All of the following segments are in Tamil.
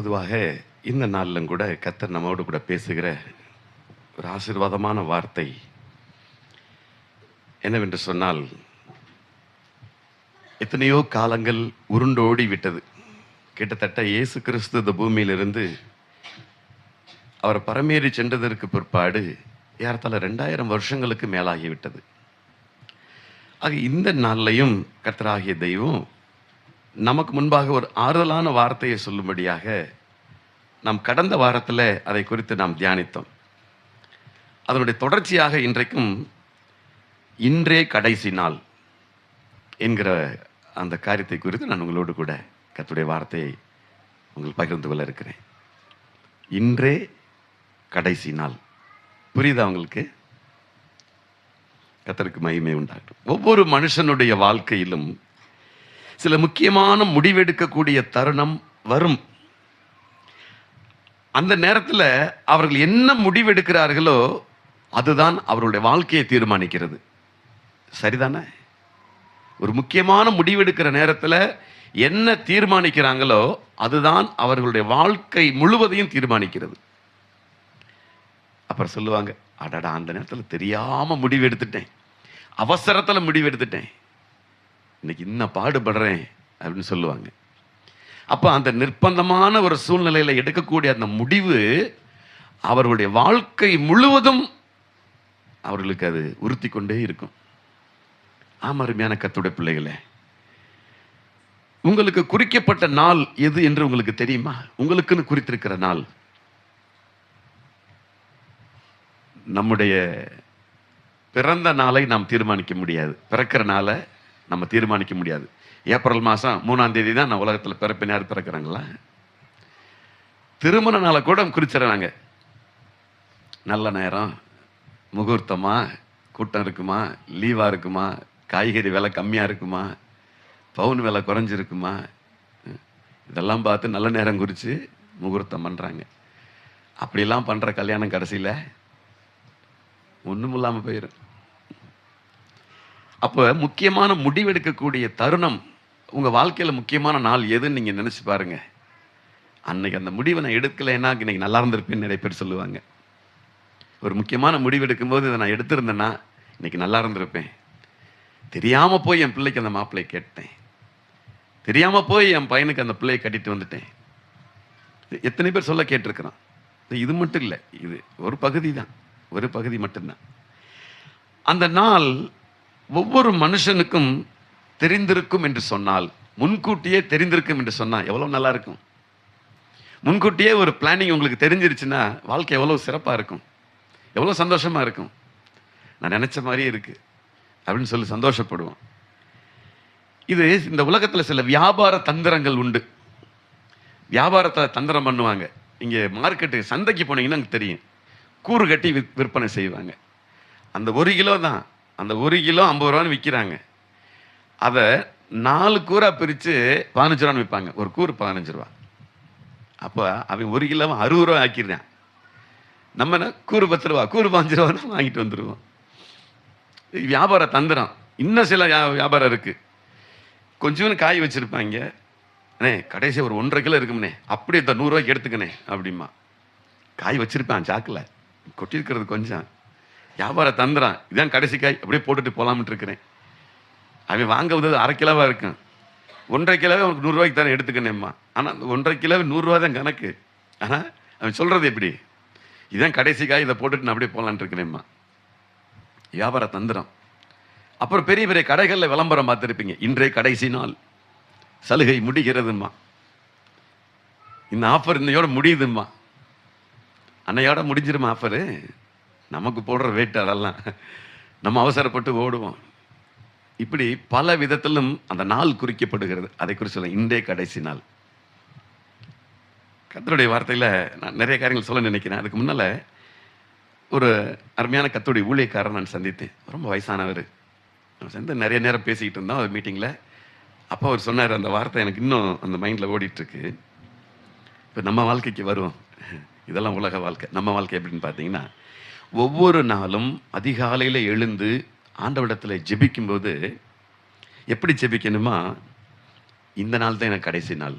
பொதுவாக இந்த நாளிலும் கூட கர்த்தர் நம்மோடு கூட பேசுகிற ஒரு ஆசீர்வாதமான வார்த்தை என்னவென்று சொன்னால், எத்தனையோ காலங்கள் உருண்டோடி விட்டது. கிட்டத்தட்ட இயேசு கிறிஸ்து இந்த பூமியிலிருந்து அவர் பரமேறி சென்றதற்கு பிற்பாடு ஏறத்தாழ 2000 வருஷங்களுக்கு மேலாகிவிட்டது. ஆக இந்த நாள்லையும் கர்த்தராகிய தெய்வம் நமக்கு முன்பாக ஒரு ஆறுதலான வார்த்தையை சொல்லும்படியாக நாம் கடந்த வாரத்தில் அதை குறித்து நாம் தியானித்தோம். அதனுடைய தொடர்ச்சியாக இன்றைக்கும் இன்றே கடைசி நாள் என்கிற அந்த காரியத்தை குறித்து நான் உங்களோடு கூட கர்த்தருடைய வார்த்தையை உங்களுக்கு பகிர்ந்து கொள்ள இருக்கிறேன். இன்றே கடைசி நாள். புரியுதா உங்களுக்கு? கர்த்தருக்கு மகிமை உண்டாகட்டும். ஒவ்வொரு மனுஷனுடைய வாழ்க்கையிலும் சில முக்கியமான முடிவெடுக்கக்கூடிய தருணம் வரும். அந்த நேரத்தில் அவர்கள் என்ன முடிவெடுக்கிறார்களோ அதுதான் அவர்களுடைய வாழ்க்கையை தீர்மானிக்கிறது. சரிதானே? ஒரு முக்கியமான முடிவெடுக்கிற நேரத்தில் என்ன தீர்மானிக்கிறாங்களோ அதுதான் அவர்களுடைய வாழ்க்கை முழுவதையும் தீர்மானிக்கிறது. அப்புறம் சொல்லுவாங்க, அடடா அந்த நேரத்தில் தெரியாம முடிவு எடுத்துட்டேன், அவசரத்தில் முடிவு எடுத்துட்டேன், இன்னைக்கு இன்னும் பாடுபடுறேன் அப்படின்னு சொல்லுவாங்க. அப்போ அந்த நிர்பந்தமான ஒரு சூழ்நிலையில் எடுக்கக்கூடிய அந்த முடிவு அவர்களுடைய வாழ்க்கை முழுவதும் அவர்களுக்கு அது உறுத்தி கொண்டே இருக்கும். ஆமாம், அருமையான கர்த்தருடைய பிள்ளைகளே, உங்களுக்கு குறிக்கப்பட்ட நாள் எது என்று உங்களுக்கு தெரியுமா? உங்களுக்குன்னு குறித்திருக்கிற நாள். நம்முடைய பிறந்த நாளை நாம் தீர்மானிக்க முடியாது, பிறக்கிற நாளை நம்ம தீர்மானிக்க முடியாது. ஏப்ரல் மாதம் 3ஆம் தேதி தான் நான் உலகத்தில் பிறப்பின் யார் பிறக்கிறாங்களா? திருமண நாளை கூட குறிச்சிடறாங்க. நல்ல நேரம், முகூர்த்தமா, கூட்டம் இருக்குமா, லீவாக இருக்குமா, காய்கறி விலை கம்மியாக இருக்குமா, பவுன் விலை குறைஞ்சிருக்குமா, இதெல்லாம் பார்த்து நல்ல நேரம் குறித்து முகூர்த்தம் பண்ணுறாங்க. அப்படிலாம் பண்ணுற கல்யாணம் கடைசியில் ஒன்றும் இல்லாமல் போயிடும். அப்போ முக்கியமான முடிவெடுக்கக்கூடிய தருணம் உங்கள் வாழ்க்கையில் முக்கியமான நாள் எதுன்னு நீங்கள் நினச்சி பாருங்க. அன்னைக்கு அந்த முடிவை நான் எடுக்கலைன்னா இன்னைக்கு நல்லா இருந்திருப்பேன்னு நிறைய பேர் சொல்லுவாங்க. ஒரு முக்கியமான முடிவு எடுக்கும்போது இதை நான் எடுத்திருந்தேன்னா இன்னைக்கு நல்லா இருந்திருப்பேன். தெரியாமல் போய் என் பிள்ளைக்கு அந்த மாப்பிள்ளையை கேட்டேன், தெரியாமல் போய் என் பையனுக்கு அந்த பிள்ளையை கட்டிட்டு வந்துட்டேன். எத்தனை பேர் சொல்ல கேட்டிருக்கிறான். இது மட்டும் இல்லை, இது ஒரு பகுதி தான், ஒரு பகுதி மட்டும்தான். அந்த நாள் ஒவ்வொரு மனுஷனுக்கும் தெரிந்திருக்கும் என்று சொன்னால், முன்கூட்டியே தெரிந்திருக்கும் என்று சொன்னால் எவ்வளோ நல்லா இருக்கும். முன்கூட்டியே ஒரு பிளானிங் உங்களுக்கு தெரிஞ்சிருச்சுன்னா வாழ்க்கை எவ்வளோ சிறப்பாக இருக்கும், எவ்வளோ சந்தோஷமாக இருக்கும். நான் நினச்ச மாதிரியே இருக்கு அப்படின்னு சொல்லி சந்தோஷப்படுவோம். இது இந்த உலகத்தில் சில வியாபார தந்திரங்கள் உண்டு. வியாபாரத்தை தந்திரம் பண்ணுவாங்க. இங்கே மார்க்கெட்டு சந்தைக்கு போனீங்கன்னா எனக்கு தெரியும், கூறு கட்டி விற்பனை செய்வாங்க. அந்த 1 கிலோ தான், அந்த 1 கிலோ 50 ரூபான்னு விற்கிறாங்க. அதை 4 கூறாக பிரித்து 15 ரூபான்னு விற்பாங்க. ஒரு கூறு 15 ரூபா. அப்போ அவன் 1 கிலோ 60 ரூபா ஆக்கிடுறான். நம்ம கூறு 10 ரூபா, கூறு 5 ரூபான்னு வாங்கிட்டு வந்துடுவோம். வியாபார தந்திரம். இன்னும் சில வியாபாரம் இருக்குது. கொஞ்சம் காய் வச்சுருப்பாங்க, அண்ணே கடைசி ஒரு 1.5 கிலோ இருக்கும்ண்ணே, அப்படியே இந்த 100 ரூபாய்க்கு எடுத்துக்கணே அப்படிமா. காய் வச்சுருப்பான் சாக்கில், கொட்டியிருக்கிறது கொஞ்சம். வியாபார தந்திரம். இதான் கடைசி காய், அப்படியே போட்டுட்டு போகலாம்னு இருக்கிறேன். அவன் வாங்குவது 1/2 கிலோவாக இருக்கும். 1.5 கிலோவே அவனுக்கு 100 ரூபாய்க்கு தரேன் எடுத்துக்கணேம்மா. ஆனால் அந்த 1.5 கிலோவே 100 ரூபா தான் கணக்கு. ஆனால் அவன் சொல்கிறது எப்படி? இதான் கடைசி காய், இதை போட்டுட்டு நான் அப்படியே போகலான்ட்டு இருக்கிறேம்மா. வியாபார தந்திரம். அப்புறம் பெரிய பெரிய கடைகளில் விளம்பரம் பார்த்துருப்பீங்க, இன்றே கடைசி நாள், சலுகை முடிகிறதும்மா, இந்த ஆஃபர் இன்னையோட முடியுதும்மா. அன்னையோட முடிஞ்சிருமா ஆஃபரு? நமக்கு போடுற வெயிட் அதெல்லாம், நம்ம அவசரப்பட்டு ஓடுவோம். இப்படி பல விதத்திலும் அந்த நாள் குறிக்கப்படுகிறது. அதை குறித்து சொல்ல, இன்றே கடைசி நாள். கர்த்தருடைய வார்த்தையில் நான் நிறைய காரியங்கள் சொல்ல நினைக்கிறேன். அதுக்கு முன்னால் ஒரு அருமையான கர்த்தருடைய ஊழியக்காரர் நான் சந்தித்தேன். ரொம்ப வயசானவர். நான் சேர்ந்து நிறைய நேரம் பேசிக்கிட்டு இருந்தோம் ஒரு மீட்டிங்கில். அப்போ அவர் சொன்னார், அந்த வார்த்தை எனக்கு இன்னும் அந்த மைண்டில் ஓடிட்டுருக்கு. இப்போ நம்ம வாழ்க்கைக்கு வருவோம். இதெல்லாம் உலக வாழ்க்கை. நம்ம வாழ்க்கை எப்படின்னு பார்த்தீங்கன்னா, ஒவ்வொரு நாளும் அதிகாலையில் எழுந்து ஆண்டவரிடத்தில் ஜெபிக்கும்போது எப்படி ஜெபிக்கணுமா, இந்த நாள் தான் எனக்கு கடைசி நாள்,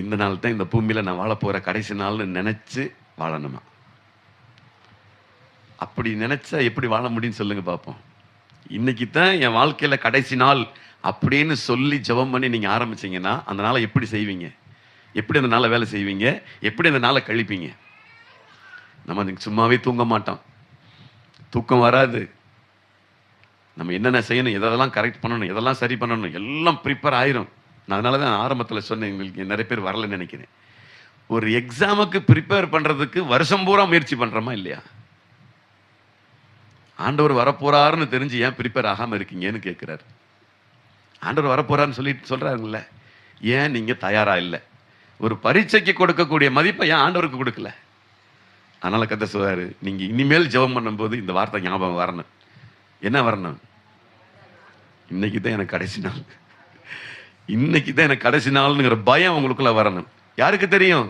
இந்த நாள் தான் இந்த பூமியில நான் வாழ போற கடைசி நாள்னு நினைச்சு வாழணுமா? அப்படி நினைச்சா எப்படி வாழ முடியும்னு சொல்லுங்க பார்ப்போம். இன்னைக்கு தான் என் வாழ்க்கையில கடைசி நாள் அப்படின்னு சொல்லி ஜெபம் பண்ணி நீங்க ஆரம்பிச்சீங்கன்னா அந்த நாளை எப்படி செய்வீங்க? எப்படி அந்த நாளை வேலை செய்வீங்க? எப்படி அந்த நாளை கழிப்பீங்க? நம்ம சும்மாவே தூங்க மாட்டோம், தூக்கம் வராது. நம்ம என்னென்ன செய்யணும், எதெல்லாம் கரெக்ட் பண்ணணும், எதெல்லாம் சரி பண்ணணும், எல்லாம் ப்ரிப்பேர் ஆயிரும். நான் அதனால தான் ஆரம்பத்தில் சொன்னேன், எங்களுக்கு நிறைய பேர் வரலன்னு நினைக்கிறேன். ஒரு எக்ஸாமுக்கு ப்ரிப்பேர் பண்ணுறதுக்கு வருஷம் பூரா முயற்சி பண்ணுறோமா இல்லையா? ஆண்டவர் வரப்போறாருன்னு தெரிஞ்சு ஏன் ப்ரிப்பேர் ஆகாமல் இருக்கீங்கன்னு கேட்குறாரு. ஆண்டவர் வரப்போறாருன்னு சொல்லிட்டு சொல்கிறாருங்கள, ஏன் நீங்கள் தயாராக இல்லை? ஒரு பரீட்சைக்கு கொடுக்கக்கூடிய மதிப்பை ஏன் ஆண்டவருக்கு கொடுக்கல? அதனால் கர்த்தர் சொல்றாரு, நீங்கள் இனிமேல் ஜெபம் பண்ணும்போது இந்த வார்த்தை ஞாபகம் வரணும். என்ன வரணும்? இன்னைக்கு தான் எனக்கு கடைசி நாள், இன்னைக்கு தான் எனக்கு கடைசி நாள்ங்கிற பயம் உங்களுக்குள்ள வரணும். யாருக்கு தெரியும்?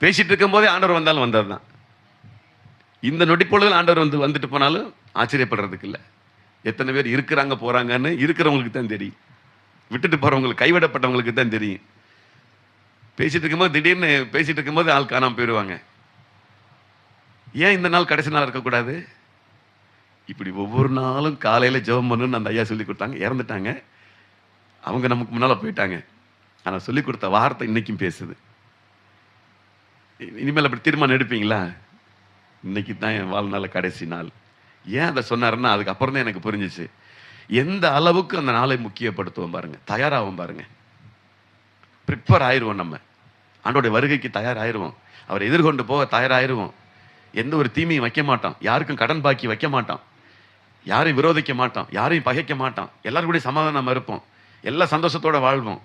பேசிட்டு இருக்கும் போதே ஆண்டவர் வந்தாலும் வந்தது தான். இந்த நொடிப்பொழுதில் ஆண்டவர் வந்துட்டு போனாலும் ஆச்சரியப்படுறதுக்கு இல்லை. எத்தனை பேர் இருக்கிறாங்க போறாங்கன்னு இருக்கிறவங்களுக்கு தான் தெரியும், விட்டுட்டு போறவங்களுக்கு, கைவிடப்பட்டவங்களுக்கு தான் தெரியும். பேசிட்டு இருக்கும்போது திடீர்னு பேசிட்டு இருக்கும்போது ஆள் காணாமல் போயிடுவாங்க. ஏன் இந்த நாள் கடைசி நாள் இருக்கக்கூடாது? இப்படி ஒவ்வொரு நாளும் காலையில் ஜெபம் பண்ணணும்னு அந்த ஐயா சொல்லி கொடுத்தாங்க. இறந்துட்டாங்க, அவங்க நமக்கு முன்னால் போயிட்டாங்க. ஆனால் சொல்லி கொடுத்த வார்த்தை இன்னைக்கும் பேசுது. இனிமேல் அப்படி தீர்மானம் எடுப்பீங்களா? இன்னைக்கு தான் என் வாழ்நாள் கடைசி நாள். ஏன் அதை சொன்னாருன்னா அதுக்கப்புறம் தான் எனக்கு புரிஞ்சிச்சு எந்த அளவுக்கு அந்த நாளை முக்கியப்படுத்துவோம் பாருங்க, தயாராகும் பாருங்க. ப்ரிப்பேர் ஆயிடுவோம், நம்ம ஆண்டோடைய வருகைக்கு தயாராகிடுவோம், அவரை எதிர்கொண்டு போக தயாராகிடுவோம். எந்த ஒரு தீமையும் வைக்க மாட்டோம், யாருக்கும் கடன் பாக்கி வைக்க மாட்டோம், யாரையும் விரோதிக்க மாட்டோம், யாரையும் பகைக்க மாட்டோம், எல்லாரும் கூட சமாதானம் இருப்போம், எல்லா சந்தோஷத்தோட வாழ்வோம்.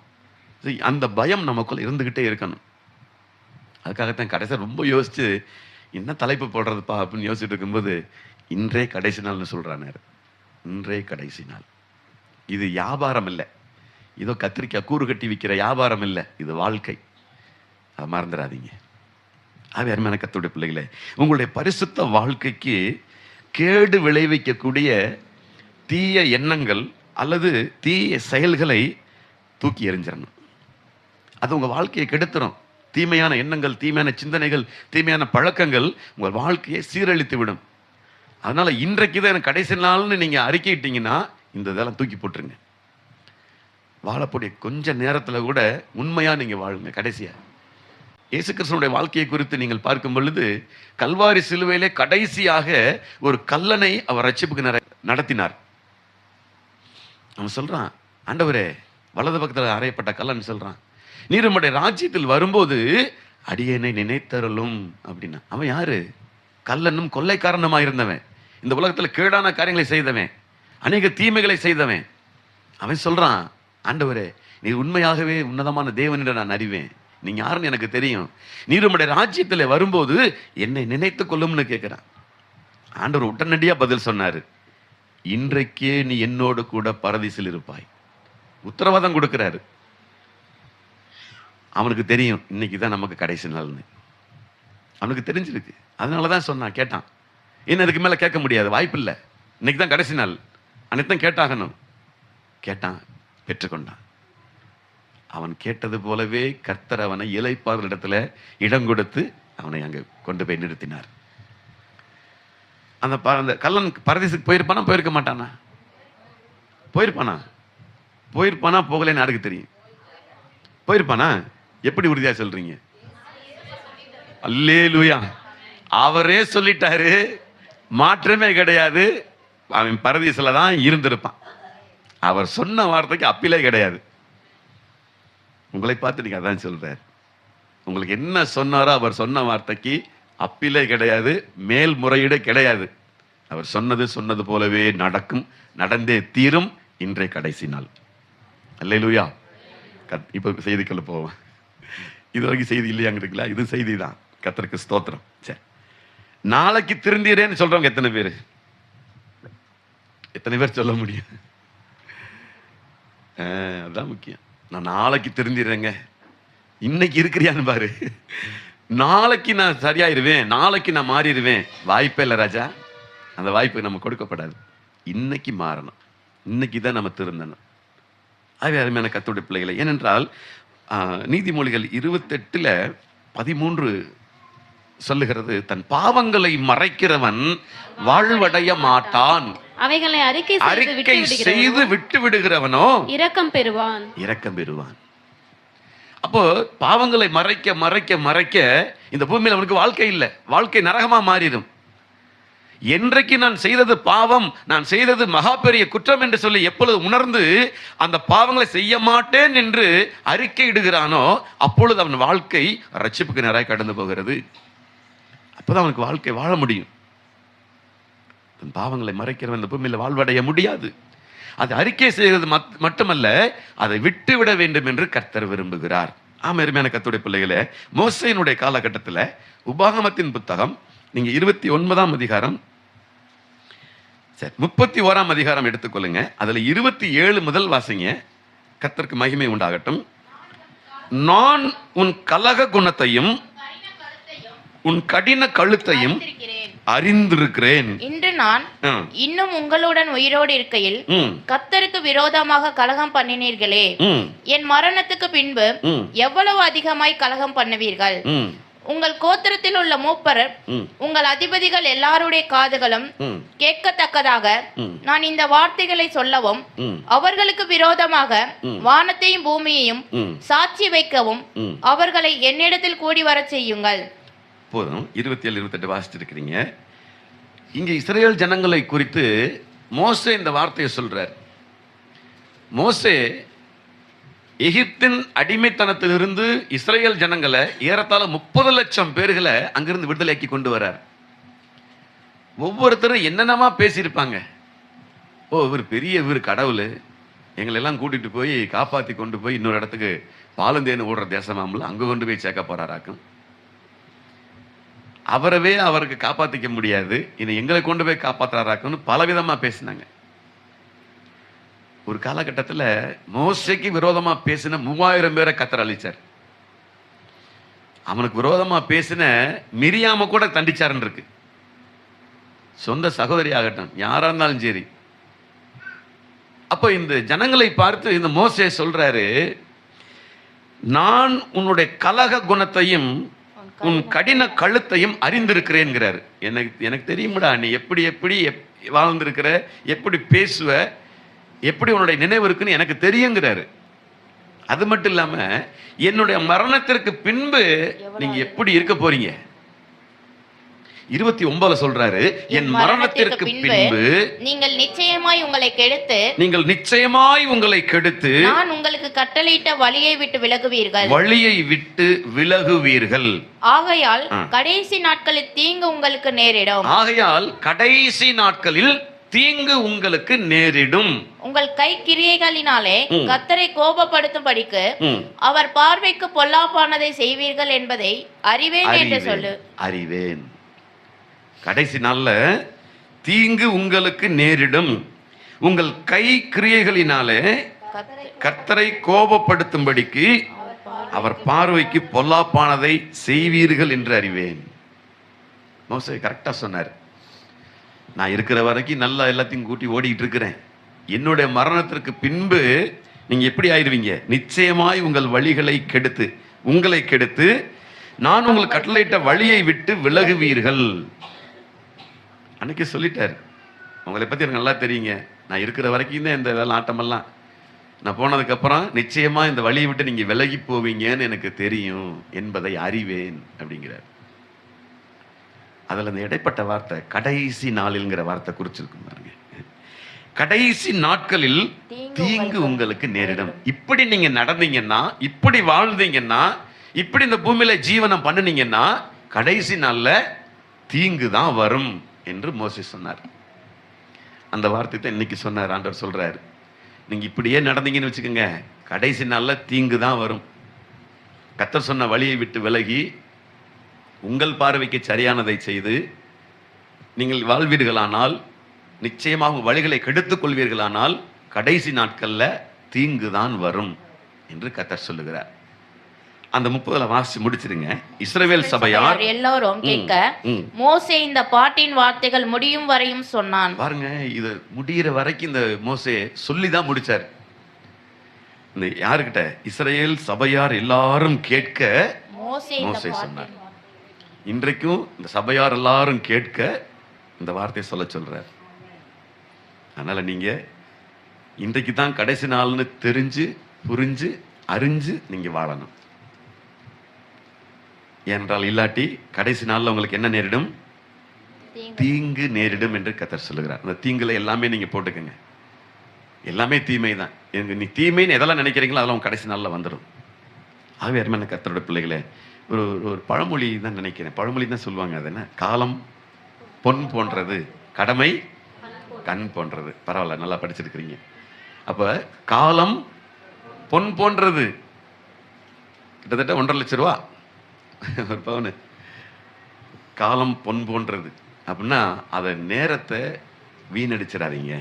அந்த பயம் நமக்குள்ள இருந்துகிட்டே இருக்கணும். அதுக்காகத்தான் கடைசியாக ரொம்ப யோசிச்சு என்ன தலைப்பு போடுறதுப்பா அப்படின்னு யோசிச்சுட்டு இருக்கும்போது இன்றே கடைசி நாள்னு சொல்றாரு. இன்றே கடைசி நாள். இது வியாபாரம் இல்லை, இதோ கத்திரிக்காய் கூறு கட்டி விற்கிற வியாபாரம் இல்லை, இது வாழ்க்கை. அதை மறந்துடாதீங்க. அருமையான கர்த்தருடைய பிள்ளைகளே, உங்களுடைய பரிசுத்த வாழ்க்கைக்கு கேடு விளைவிக்கக்கூடிய தீய எண்ணங்கள் அல்லது தீய செயல்களை தூக்கி எறிஞ்சிடணும். அது உங்கள் வாழ்க்கையை கெடுத்துரும். தீமையான எண்ணங்கள், தீமையான சிந்தனைகள், தீமையான பழக்கங்கள் உங்கள் வாழ்க்கையை சீரழித்து விடும். அதனால இன்றைக்கு தான் எனக்கு கடைசி நாள்னு நீங்கள் அறிக்கையிட்டீங்கன்னா இந்த இதெல்லாம் தூக்கி போட்டுருங்க. வாழக்கூடிய கொஞ்ச நேரத்தில் கூட உண்மையாக நீங்கள் வாழுங்க. கடைசியாக இயேசு கிறிஸ்துவினுடைய வாழ்க்கையை குறித்து நீங்கள் பார்க்கும் பொழுது கல்வாரி சிலுவையிலே கடைசியாக ஒரு கல்லனை அவர் ரட்சிப்புக்கு நடத்தினார். அவன் சொல்றான், ஆண்டவரே வலது பக்கத்தில் அறையப்பட்ட கல்லன் சொல்றான், நீர் உம்முடைய ராஜ்யத்தில் வரும்போது அடியேனை நினைத்தருளும் அப்படின்னா. அவன் யாரு? கல்லனும் கொள்ளைக்காரனுமா இருந்தவன், இந்த உலகத்தில் கேடான காரியங்களை செய்தவன், அநேக தீமைகளை செய்தவன். அவன் சொல்றான், ஆண்டவரே நீர் உண்மையாகவே உன்னதமான தேவன் என்று நான் அறிவேன், நீங்க யாருன்னு எனக்கு தெரியும், நீர் உம்முடைய ராஜ்யத்தில் வரும்போது என்னை நினைத்து கொள்ளும்னு கேட்கிறான். ஆண்டவர் உடனடியா பதில் சொன்னாரு, இன்றைக்கே நீ என்னோடு கூட பரதீசில் இருப்பாய். உத்தரவாதம் கொடுக்கிறாரு. அவனுக்கு தெரியும் இன்னைக்கு தான் நமக்கு கடைசி நாள்னு, அவனுக்கு தெரிஞ்சிருக்கு. அதனாலதான் சொன்னான், கேட்டான். என்ன இதுக்கு மேல கேட்க முடியாது, வாய்ப்பு இல்லை, இன்னைக்கு தான் கடைசி நாள், அன்னைக்கு தான் கேட்டாகணும். கேட்டான், பெற்றுக்கொண்டான். அவன் கேட்டது போலவே கர்த்தர் அவனை இளைப்பாறுதல் இடத்துல இடம் கொடுத்து அவனை அங்கே கொண்டு போய் நிறுத்தினார். அந்த கல்லன் பரதீசுக்கு போயிருப்பானா? போயிருக்க மாட்டானா? போயிருப்பானா? போயிருப்பானா? போகலன்னு யாருக்கு தெரியும்? போயிருப்பானா? எப்படி உறுதியா சொல்றீங்க? அல்லேலூயா. அவரே சொல்லிட்டாரு, மாற்றமே கிடையாது. அவன் பரதீசுல தான் இருந்திருப்பான். அவர் சொன்ன வார்த்தைக்கு அப்பீலே கிடையாது. உங்களை பார்த்து நீங்க அதான் சொல்றார். உங்களுக்கு என்ன சொன்னாரோ அவர் சொன்ன வார்த்தைக்கு அப்பீலே கிடையாது, மேல்முறையீடு கிடையாது. அவர் சொன்னது போலவே நடக்கும், நடந்தே தீரும். இன்றைய கடைசி நாள். அல்லேலூயா. இப்ப செய்திக்குள்ள போவோம். இது வரைக்கும் செய்தி இல்லையாங்கிறீங்களா? இது செய்தி தான். கர்த்தருக்கு ஸ்தோத்திரம். சரி, நாளைக்கு திருந்தீரேன்னு சொல்றவங்க எத்தனை பேர்? எத்தனை பேர் சொல்ல முடியும்? அதுதான் முக்கியம். நான் நாளைக்கு திருந்திடுறேங்க, இன்னைக்கு இருக்கிறியான்னு பாரு. நாளைக்கு நான் சரியாயிருவேன், நாளைக்கு நான் மாறிடுவேன், வாய்ப்பே இல்லை ராஜா. அந்த வாய்ப்பு நம்ம கொடுக்கப்படாது. இன்னைக்கு மாறணும், இன்னைக்கு தான் நம்ம திருந்தணும். அது அருமையான கர்த்தருடைய பிள்ளைகளை. ஏனென்றால் நீதிமொழிகள் 28:13 சொல்லுகிறது, தன் பாவங்களை மறைக்கிறவன் வாழ்வடைய மாட்டான், அவைகளை அறிக்கை செய்து விட்டு விடுகிறவனோ இரக்கம் பெறுவான். அப்போ பாவங்களை மறைக்க மறைக்க மறைக்க இந்த பூமியில் அவனுக்கு வாழ்க்கை இல்லை, வாழ்க்கை நரகமா மாறிடும். என்றைக்கு நான் செய்தது பாவம், நான் செய்தது மகா பெரிய குற்றம் என்று சொல்லி எப்பொழுது உணர்ந்து அந்த பாவங்களை செய்ய மாட்டேன் என்று அறிக்கை இடுகிறானோ அப்பொழுது அவன் வாழ்க்கை ரட்சிப்புக்கு நேராக கடந்து போகிறது. அப்போதான் அவனுக்கு வாழ்க்கை வாழ முடியும். தன் பாவங்களை மறைக்கிறவன் இந்த பூமியில் வாழ்வடைய முடியாது. அது அறிக்கை செய்கிறது மட்டுமல்ல, அதை விட்டு விட வேண்டும் என்று கர்த்தர் விரும்புகிறார். அருமையான கர்த்தருடைய பிள்ளைகளே, மோசேயினுடைய காலகட்டத்தில் உபாகமத்தின் புத்தகம் நீங்க 29ஆம் அதிகாரம் 31ஆம் அதிகாரம் எடுத்துக்கொள்ளுங்க. அதுல 27 முதல் வாசிங்க. கர்த்தருக்கு மகிமை உண்டாகட்டும். நான் உன் கலக குணத்தையும் உன் கடின கழுத்தையும் அறிந்திருக்கிறேன். இன்று நான் இன்னும் உங்களுடன் உயிரோடு இருக்கையில் கர்த்தருக்கு விரோதமாக கலகம் பண்ணினீர்களே, என் மரணத்துக்கு பின்பு எவ்வளவு அதிகமாய் கலகம் பண்ணுவீர்கள். உங்கள் கோத்திரத்தில் உள்ள மூப்பர் உங்கள் அதிபதிகள் எல்லாருடைய காதுகளும் கேட்கத்தக்கதாக நான் இந்த வார்த்தைகளை சொல்லவும் அவர்களுக்கு விரோதமாக வானத்தையும் பூமியையும் சாட்சி வைக்கவும் அவர்களை என்னிடத்தில் கூடி வர செய்யுங்கள். போதும். 27, 28 வாசிச்சிருக்கிறீங்க. இங்க இஸ்ரேல் ஜனங்களை குறித்து மோசே இந்த வார்த்தையை சொல்றார். மோசே எகிப்தின் அடிமைத்தனத்திலிருந்து இஸ்ரேல் ஜனங்களை ஏறத்தாழ 30 லட்சம் பேர்களை அங்கிருந்து விடுதலையாக்கி கொண்டு வரார். ஒவ்வொருத்தரும் என்னென்னமா பேசியிருப்பாங்க. இவர் கடவுள், எங்களை எல்லாம் கூட்டிட்டு போய் காப்பாற்றி கொண்டு போய் இன்னொரு இடத்துக்கு பாலந்தேன்னு ஓடுற தேசமாமல அங்கே கொண்டு போய் சேர்க்க போறாராக்கும். அவருக்கு காப்பாற்றிக்க முடியாது, இன்னும் எங்களை கொண்டு போய் காப்பாற்றுறாராக்குன்னு பலவிதமா பேசினாங்க. ஒரு காலகட்டத்தில் மோசேக்கு விரோதமா பேசின 3000 பேரை கர்த்தர் அழிச்சார். அவனுக்கு விரோதமா பேசின மிரியாம கூட தண்டிச்சாருன்னு இருக்கு. சொந்த சகோதரி ஆகட்டும், யாரா இருந்தாலும் சரி. அப்போ இந்த ஜனங்களை பார்த்து இந்த மோசே சொல்றாரு, நான் உன்னுடைய கலக குணத்தையும் உன் கடின கழுத்தையும் அறிந்திருக்கிறேன்கிறாரு. எனக்கு தெரியும்டா, நீ எப்படி எப்படி வாழ்ந்திருக்கிற, எப்படி பேசுவ, எப்படி உன்னுடைய நினைவு இருக்குன்னு எனக்கு தெரியுங்கிறாரு. அது மட்டும் இல்லாம என்னுடைய மரணத்திற்கு பின்பு நீங்க எப்படி இருக்க போறீங்க. 29 சொல்றாரு, என் மரணத்திற்கு பின்பு நீங்கள் நிச்சயமாய் உங்களை கெடுத்து நான் உங்களுக்கு கட்டளையிட்ட வழியை விட்டு விலகுவீர்கள். ஆகையால் கடைசி நாட்களில் தீங்கு உங்களுக்கு நேரிடும். உங்கள் கை கிரியைகளினாலே கர்த்தரை கோபப்படுத்தும்படிக்கு அவர் பார்வைக்கு பொல்லாப்பானதை செய்வீர்கள் என்பதை அறிவேன் என்று சொல்லு. அறிவேன். கடைசி நாள்ல தீங்கு உங்களுக்கு நேரிடும். உங்கள் கை கிரியைகளினாலே கர்த்தரை கோபப்படுத்தும்படிக்கு அவர் பார்வைக்கு பொல்லாப்பானதை செய்வீர்கள் என்று அறிவேன். மோசே கரெக்டா சொன்னார். நான் இருக்கிற வரைக்கும் நல்லா எல்லாத்தையும் கூட்டி ஓடிட்டு இருக்கிறேன். என்னுடைய மரணத்திற்கு பின்பு நீங்க எப்படி ஆயிடுவீங்க, நிச்சயமாய் உங்கள் வழிகளை கெடுத்து உங்களை கெடுத்து நான் உங்களுக்கு கட்டளையிட்ட வழியை விட்டு விலகுவீர்கள். அன்னைக்கு சொல்லிட்டார், உங்களை பத்தி எனக்கு நல்லா தெரியுங்க, நான் இருக்கிற வரைக்கும் தான் இந்த வேலை ஆட்டமெல்லாம், நான் போனதுக்கு அப்புறம் நிச்சயமா இந்த வழியை விட்டு நீங்க விலகி போவீங்கன்னு எனக்கு தெரியும் என்பதை அறிவேன் அப்படிங்கிறார். அதுல இந்த இடைப்பட்ட வார்த்தை கடைசி நாளில்ங்கிற வார்த்தை குறிச்சிருக்கும் பாருங்க. கடைசி நாட்களில் தீங்கு உங்களுக்கு நேரிடும். இப்படி நீங்க நடந்தீங்கன்னா, இப்படி வாழ்ந்தீங்கன்னா, இப்படி இந்த பூமியில ஜீவனம் பண்ணுனீங்கன்னா கடைசி நாள்ல தீங்கு தான் வரும் என்று மோசே சொன்னார். அந்த வார்த்தை தான் இன்னைக்கு சொன்னார். ஆண்டவர் சொல்றாரு, நீங்க இப்படியே நடந்தீங்கன்னு வச்சுக்கோங்க, கடைசி நாள்ல தீங்கு தான் வரும். கர்த்தர் சொன்ன வழியை விட்டு விலகி உங்கள் பார்வைக்கு சரியானதை செய்து நீங்கள் வாழ்வீர்களானால், நிச்சயமாக வழிகளை கெடுத்துக் கொள்வீர்களானால் கடைசி நாட்கள்ல தீங்கு தான் வரும் என்று கர்த்தர் சொல்லுகிறார். அந்த 30 வாசி முடிச்சிருங்க. இஸ்ரவேல் சபையார் எல்லாரும் கேட்க மோசே இந்த பாட்டின் வார்த்தைகள் முடியும் வரையும் சொன்னான். பாருங்க, இது முடிகிற வரைக்கும் இந்த மோசே சொல்லிதான் முடிச்சார். இந்த யாருக்கிட்ட? இஸ்ரவேல் சபையார் எல்லாரும் கேட்க மோசே இந்த மோசே பாட்டின் சொன்னார். இன்றைக்கும் இந்த சபையார் எல்லாரும் கேட்க இந்த வார்த்தையை சொல்ல சொல்றார். அதனால நீங்க இன்றைக்கு தான் கடைசி நாள்னு தெரிஞ்சு புரிஞ்சு அறிஞ்சு நீங்க வாழணும். ஏனென்றால் இல்லாட்டி கடைசி நாள்ல உங்களுக்கு என்ன நேரிடும்? தீங்கு. தீங்கு நேரிடும் என்று கர்த்தர் சொல்லுகிறார். அந்த தீங்குல எல்லாமே நீங்க போட்டுக்கங்க. எல்லாமே தீமை தான். நீ தீமைன்னு எதெல்லாம் நினைக்கிறீங்களோ அதெல்லாம் உங்க கடைசி நாள்ல வந்துடும். ஆகவே அருமையான கர்த்தரோட பிள்ளைகளே, ஒரு ஒரு பழமொழி தான் நினைக்கிறேன். பழமொழி தான் சொல்லுவாங்க. அது என்ன? காலம் பொன் போன்றது, கடமை கண் போன்றது. பரவாயில்ல, நல்லா படிச்சிருக்கிறீங்க. அப்ப காலம் பொன் போன்றது, கிட்டத்தட்ட 1.5 லட்சம் ரூபா ஒரு பவுனு. காலம் பொன் போன்றது அப்படின்னா அதை நேரத்தை வீணடிச்சிடாதீங்க.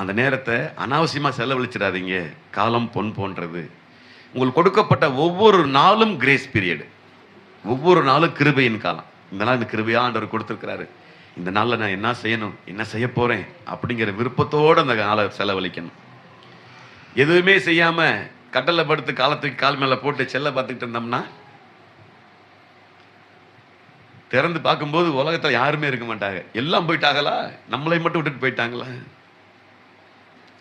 அந்த நேரத்தை அனாவசியமா செலவழிச்சிடாதீங்க. காலம் பொன் போன்றது. உங்களுக்கு கொடுக்கப்பட்ட ஒவ்வொரு நாளும் கிரேஸ் பீரியடு. ஒவ்வொரு நாளும் கிருபையின் காலம். இந்த நாள் இந்த கிருபையா ஆண்டவர் கொடுத்துருக்கிறாரு. இந்த நாளில் நான் என்ன செய்யணும், என்ன செய்ய போறேன் அப்படிங்கிற விருப்பத்தோடு அந்த நாளை செலவழிக்கணும். எதுவுமே செய்யாம கட்டளை படுத்து காலத்துக்கு கால் மேல போட்டு செல்ல பார்த்துக்கிட்டு இருந்தோம்னா திறந்து பார்க்கும்போது உலகத்துல யாருமே இருக்க மாட்டாங்க. எல்லாம் போயிட்டாங்களா, நம்மளை மட்டும் விட்டுட்டு போயிட்டாங்களா?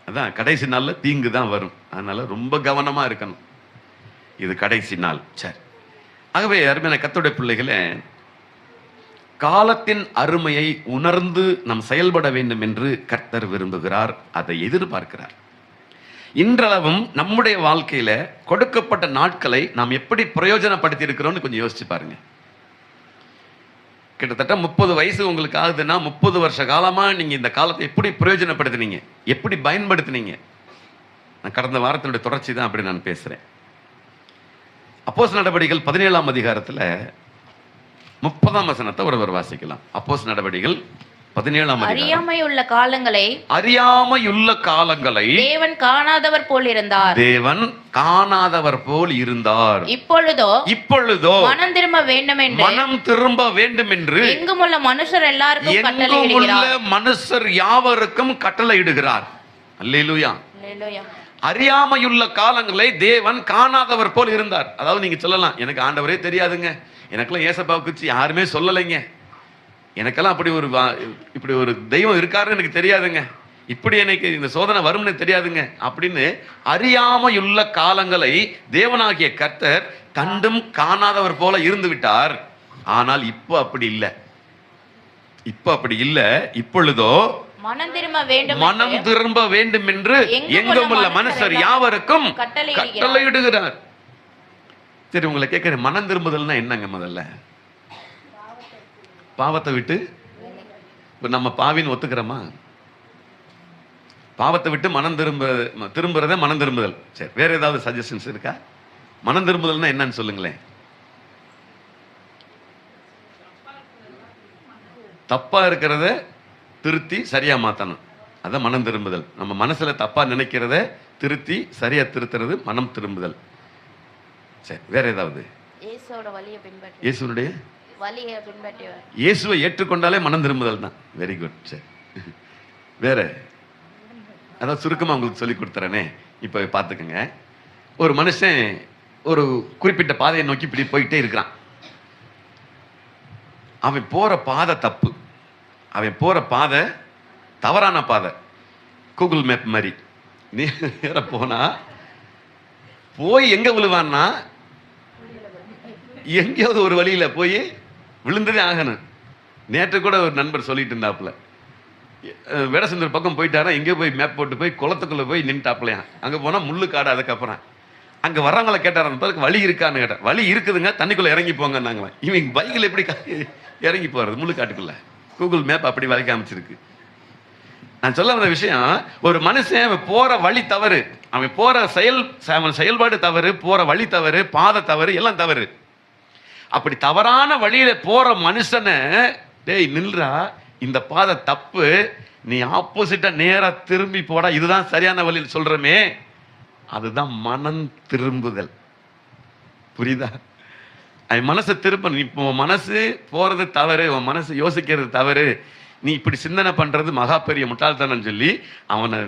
அதான் கடைசி நாள்ல தீங்கு தான் வரும். அதனால ரொம்ப கவனமா இருக்கணும். இது கடைசி நாள். சரி, ஆகவே அருமையான கர்த்தருடைய பிள்ளைகளே, காலத்தின் அருமையை உணர்ந்து நாம் செயல்பட வேண்டும் என்று கர்த்தர் விரும்புகிறார். அதை எதிர்பார்க்கிறார். இன்றளவும் நம்முடைய வாழ்க்கையில கொடுக்கப்பட்ட நாட்களை நாம் எப்படி பிரயோஜனப்படுத்தி இருக்கிறோம்னு கொஞ்சம் யோசிச்சு பாருங்க. கிட்டத்தட்ட 30 வயசு உங்களுக்கு ஆகுதுன்னா 30 வருஷ காலமா நீங்க இந்த காலத்தை எப்படி பிரயோஜனப்படுத்தினீங்க, எப்படி பயன்படுத்தினீங்க? நான் கடந்த வாரத்தினுடைய தொடர்ச்சி தான் அப்படி நான் பேசுறேன். அப்போஸ்தலர் நடவடிக்கைகள் 17ஆம் அதிகாரத்துல 30ஆம் வசனத்தை ஒருவர் வாசிக்கலாம். அப்போஸ்தலர் நடவடிக்கைகள் 17ஆம் அதிகாரம். அறியாமையுள்ள காலங்களை அறியாமையுள்ள காலங்களை தேவன் காணாதவர் போல் இருந்தார். தேவன் காணாதவர் போல் இருந்தார். இப்பொழுதோ மனம் திரும்ப வேண்டும் என்று மனம் திரும்ப வேண்டும் என்று எங்குமுள்ள மனுஷர் எல்லாருக்கும் எங்குமுள்ள கட்டளையிடுகிறார். மனுஷர் யாவருக்கும் கட்டளையிடுகிறார். அல்லேலூயா. அல்லேலூயா. அறியாமையுள்ள காலங்களை தேவன் காணாதவர் போல் இருந்தார். அதாவது நீங்க சொல்லலாம், எனக்கு ஆண்டவரே தெரியாதுங்க, எனக்கெல்லாம் ஏசப்பாவை குறித்து யாருமே சொல்லலைங்க, எனக்கெல்லாம் இப்படி ஒரு தெய்வம் இருக்காருன்னு எனக்கு தெரியாதுங்க, இப்படி எனக்கு இந்த சோதனை வரும்னு தெரியாதுங்க அப்படின்னு அறியாமையுள்ள காலங்களை தேவனாகிய கர்த்தர் கண்டும் காணாதவர் போல இருந்து விட்டார். ஆனால் இப்போ அப்படி இல்லை. இப்பொழுதோ மனம் திரும்ப வேண்டும் என்று எங்குமுள்ள மனுஷர் யாவருக்கும் கட்டளையிடுகிறார். சரி, உங்களை கேட்கிறேன், மனம் திரும்புதல்னா என்னங்க? முதல்ல பாவத்தை விட்டு நம்ம பாவின்னு ஒத்துக்கிறோமா? பாவத்தை விட்டு மனம் திரும்புறத மனம் திரும்புதல். சரி, வேற ஏதாவது சஜஷன்ஸ் இருக்கா? மனம் திரும்புதல்னா என்னன்னு சொல்லுங்களேன். தப்பா இருக்கிறத திருத்தி சரியா மாத்தணும், அதான் மனம் திரும்புதல். நம்ம மனசுல தப்பா நினைக்கிறத திருத்தி சரியா திருத்துறது மனம் திரும்புதல். சரி, வேற ஏதாவது? இயேசுனுடைய இயேசுவை ஏற்றுக்கொண்டாலே மனம் திரும்புதல் தான். Very good. சரி, வேற? அதான் சுருக்கமா உங்களுக்கு சொல்லி கொடுத்துறேனே. இப்ப பாத்துக்கங்க, ஒரு மனுஷன் ஒரு குறிப்பிட்ட பாதையை நோக்கி இப்படி போயிட்டே இருக்கிறான். அவன் போற பாதை தப்பு, அவன் போற பாதை தவறான பாதை. கூகுள் மேப் மாதிரி நேர போனா போய் எங்க விழுவான்னா எங்கேயாவது ஒரு வழியில போய் விழுந்ததே ஆகணும். நேற்று கூட ஒரு நண்பர் சொல்லிட்டு இருந்தாப்புல, வேடசந்தூர் பக்கம் போயிட்டாரா, எங்கேயோ போய் மேப் போட்டு போய் குளத்துக்குள்ள போய் நின்ட்டாப்புலையா. அங்க போனா முள்ளு காடு. அதுக்கப்புறம் அங்க வர்றவங்களை கேட்டாரு, வழி இருக்கான்னு கேட்டேன். வழி இருக்குதுங்க, தண்ணிக்குள்ள இறங்கி போங்கன்னாங்களா. இவங்க பைக்கில் எப்படி இறங்கி போறது முள்ளு காட்டுக்குள்ள? கூகுள் மேப் அப்படி வழி காமிச்சிருக்கு. நான் சொல்ல வந்த விஷயம், ஒரு மனுஷன் அவன் போற வழி தவறு, அவன் போற செயல்பாடு தவறு, போற வழி தவறு, பாதை தவறு, எல்லாம் தவறு. அப்படி தவறான வழியில போற மனுஷனை, டேய் நில்றா, இந்த பாதை தப்பு, நீ ஆப்போசிட்டா நேரா திரும்பி போடா, இதுதான் சரியான வழியில் சொல்றமே, அதுதான் மனம் திரும்புதல். புரியுதா? அவன் மனசை திருப்ப, இப்போ மனசு போறது தவறு, உன் மனசு யோசிக்கிறது தவறு, நீ இப்படி சிந்தனை பண்றது மகா பெரிய முட்டாள்தனம் சொல்லி அவனை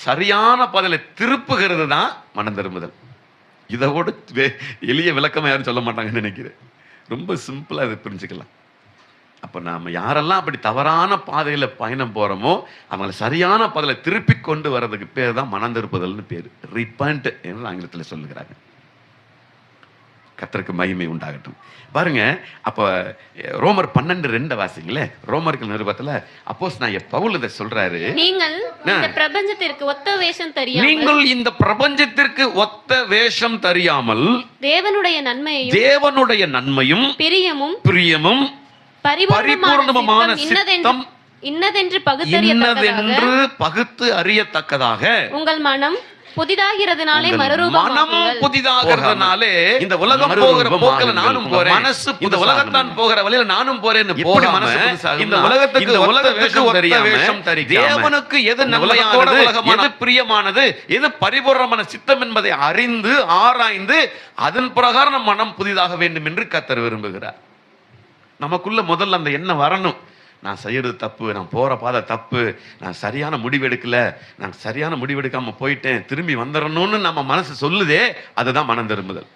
சரியான பதிலை திருப்புகிறது தான் மனம் திரும்புதல். இதோட எளிய விளக்கமா யாரும் சொல்ல மாட்டாங்கன்னு நினைக்கிறேன். ரொம்ப சிம்பிளா இதை புரிஞ்சுக்கலாம். அப்ப நாம யாரெல்லாம் அப்படி தவறான பாதையில பயணம் போறோமோ அவங்களை சரியான பதிலை திருப்பி கொண்டு வர்றதுக்கு பேர் தான் மனம் திருப்புதல்னு பேர். ரிப்பன்ட் என்று ஆங்கிலத்தில் சொல்லுகிறாங்க. கர்த்தருக்கு மகிமை உண்டாகட்டும். பாருங்க, அப்ப ரோமர் 12:2 வாசிங்களே. ரோமர்கள் நிருபத்துல அப்போஸ்தலனாகிய பவுல் இதை சொல்றாரு. நீங்கள் இந்த பிரபஞ்சத்திற்கு ஒத்த வேஷம் தெரியாமல் நீங்கள் இந்த பிரபஞ்சத்திற்கு ஒத்த வேஷம் தெரியாமல் தேவனுடைய நன்மையும் பிரியமும் பரிபூர்ணமான சித்தம் இன்னதென்று பகுத்து அறியத்தக்கதாக உங்கள் மனம் புதிதாகிறதுனாலே புதிதாகிறதுனாலே இந்த உலகம் போகிற போக்குல நானும் போறேன், மனசு இந்த உலகத்தான் போகிற வழியில நானும் போறேன்னு போகாம இந்த உலகத்துக்கு ஒத்த வேஷம் தரிக்காம தேவனுக்கு எது நன்மையானது, எது பிரியமானது, எது பரிபூர்ணமான சித்தம் என்பதை அறிந்து ஆராய்ந்து அதன் பிரகாரம் மனம் புதிதாக வேண்டும் என்று கர்த்தர் விரும்புகிறார். நமக்குள்ள முதல்ல அந்த எண்ணம் வரணும். நான் செய்யறது தப்பு, நான் போற பாதை தப்பு, நான் சரியான முடிவெடுக்கல, நான் சரியான முடிவெடுக்காம போயிட்டேன், திரும்பி வந்துடணும்னு நம்ம மனசு சொல்லுதே, அதுதான் மனம் திரும்புதல்.